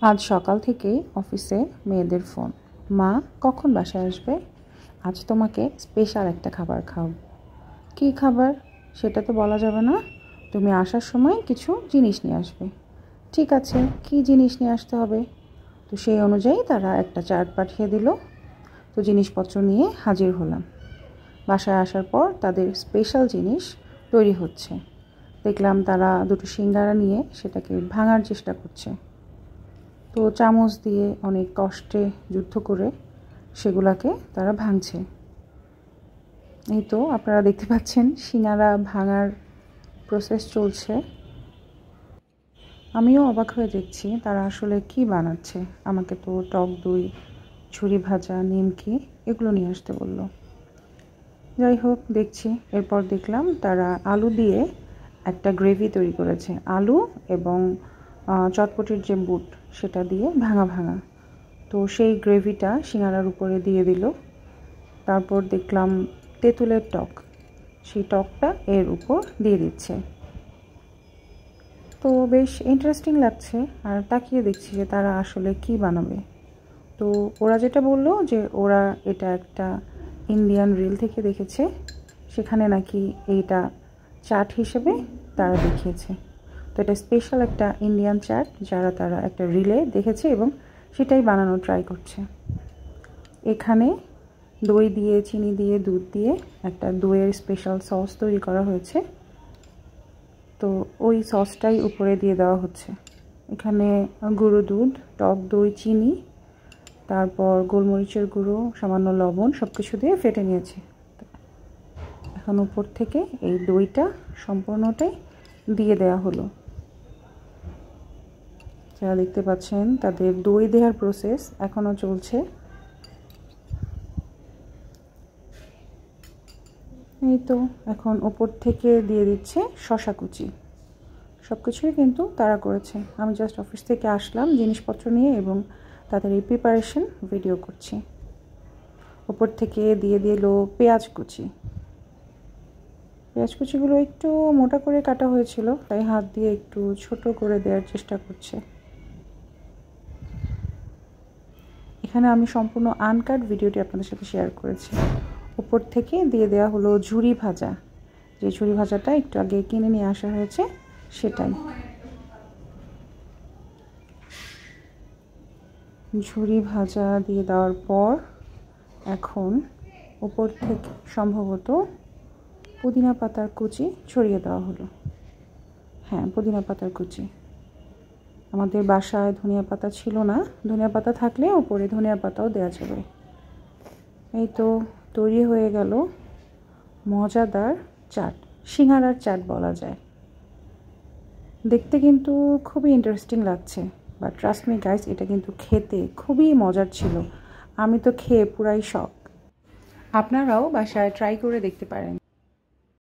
আজ সকাল থেকেই অফিসে মেয়েদের ফোন, মা কখন বাসায় আসবে? আজ তোমাকে স্পেশাল একটা খাবার খাওয়াবো। কী খাবার সেটা তো বলা যাবে না, তুমি আসার সময় কিছু জিনিস নিয়ে আসবে। ঠিক আছে, কী জিনিস নিয়ে আসতে হবে? তো সেই অনুযায়ী তারা একটা চার্ট পাঠিয়ে দিল। তো জিনিসপত্র নিয়ে হাজির হলাম। বাসায় আসার পর তাদের স্পেশাল জিনিস তৈরি হচ্ছে। দেখলাম তারা দুটো সিঙ্গারা নিয়ে সেটাকে ভাঙার চেষ্টা করছে। তো চামচ দিয়ে অনেক কষ্টে যুদ্ধ করে সেগুলাকে তারা ভাঙছে। এই তো আপনারা দেখতে পাচ্ছেন সিঙ্গারা ভাঙার প্রসেস চলছে। আমিও অবাক হয়ে দেখছি তারা আসলে কি বানাচ্ছে। আমাকে তো টক দই, ঝুরি ভাজা, নিমকি এগুলো নিয়ে আসতে বলল। যাই হোক দেখছি। এরপর দেখলাম তারা আলু দিয়ে একটা গ্রেভি তৈরি করেছে। আলু এবং চটপটির যে বুট সেটা দিয়ে ভাঙা ভাঙা। তো সেই গ্রেভিটা সিঙ্গারার উপরে দিয়ে দিল। তারপর দেখলাম তেঁতুলের টক, সেই টকটা এর উপর দিয়ে দিচ্ছে। তো বেশ ইন্টারেস্টিং লাগছে। আর তাকিয়ে দেখছি যে তারা আসলে কি বানাবে। তো ওরা যেটা বললো যে ওরা এটা একটা ইন্ডিয়ান রিল থেকে দেখেছে, সেখানে নাকি এইটা চাট হিসেবে তারা দেখিয়েছে। তো এটা স্পেশাল একটা ইন্ডিয়ান চাট যারা তারা একটা রিলে দেখেছে এবং সেটাই বানানো ট্রাই করছে। এখানে দই দিয়ে, চিনি দিয়ে, দুধ দিয়ে একটা দইয়ের স্পেশাল সস তৈরি করা হয়েছে। তো ওই সসটাই উপরে দিয়ে দেওয়া হচ্ছে। এখানে গুঁড়ো দুধ, টক দই, চিনি, তারপর গোলমরিচের গুঁড়ো, সামান্য লবণ সব কিছু দিয়ে ফেটে নিয়েছে। এখন উপর থেকে এই দইটা সম্পূর্ণটাই দিয়ে দেওয়া হলো। যারা দেখতে পাচ্ছেন তাদের দই দেওয়ার প্রসেস এখনও চলছে। এই তো এখন উপর থেকে দিয়ে দিচ্ছে শসা কুচি। সব কিছুই কিন্তু তারা করেছে। আমি জাস্ট অফিস থেকে আসলাম জিনিসপত্র নিয়ে এবং তাদের এই প্রিপারেশন ভিডিও করছি। উপর থেকে দিয়ে দিল পেঁয়াজ কুচি। পেঁয়াজ কুচিগুলো একটু মোটা করে কাটা হয়েছিল, তাই হাত দিয়ে একটু ছোট করে দেওয়ার চেষ্টা করছে। এখানে আমি সম্পূর্ণ আনকাট ভিডিওটি আপনাদের সাথে শেয়ার করেছি। উপর থেকে দিয়ে দেওয়া হলো ঝুরি ভাজা, যে ঝুরি ভাজাটা একটু আগে কিনে নিয়ে আসা হয়েছে সেটাই। ঝুরি ভাজা দিয়ে দেওয়ার পর এখন উপর থেকে সম্ভবত পুদিনা পাতার কুচি ছড়িয়ে দেওয়া হলো। হ্যাঁ, পুদিনা পাতার কুচি। আমাদের বাসায় ধনিয়া পাতা ছিল না, ধনিয়া পাতা থাকলে উপরে ধনিয়া পাতাও দেওয়া যাবে। এই তো তৈরি হয়ে গেল মজাদার চাট, সিঙ্গারার চাট বলা যায়। দেখতে কিন্তু খুবই ইন্টারেস্টিং লাগছে, বাট ট্রাস্ট মি গাইস, এটা কিন্তু খেতে খুবই মজার ছিল। আমি তো খেয়ে পুরাই শক। আপনারাও বাসায় ট্রাই করে দেখতে পারেন।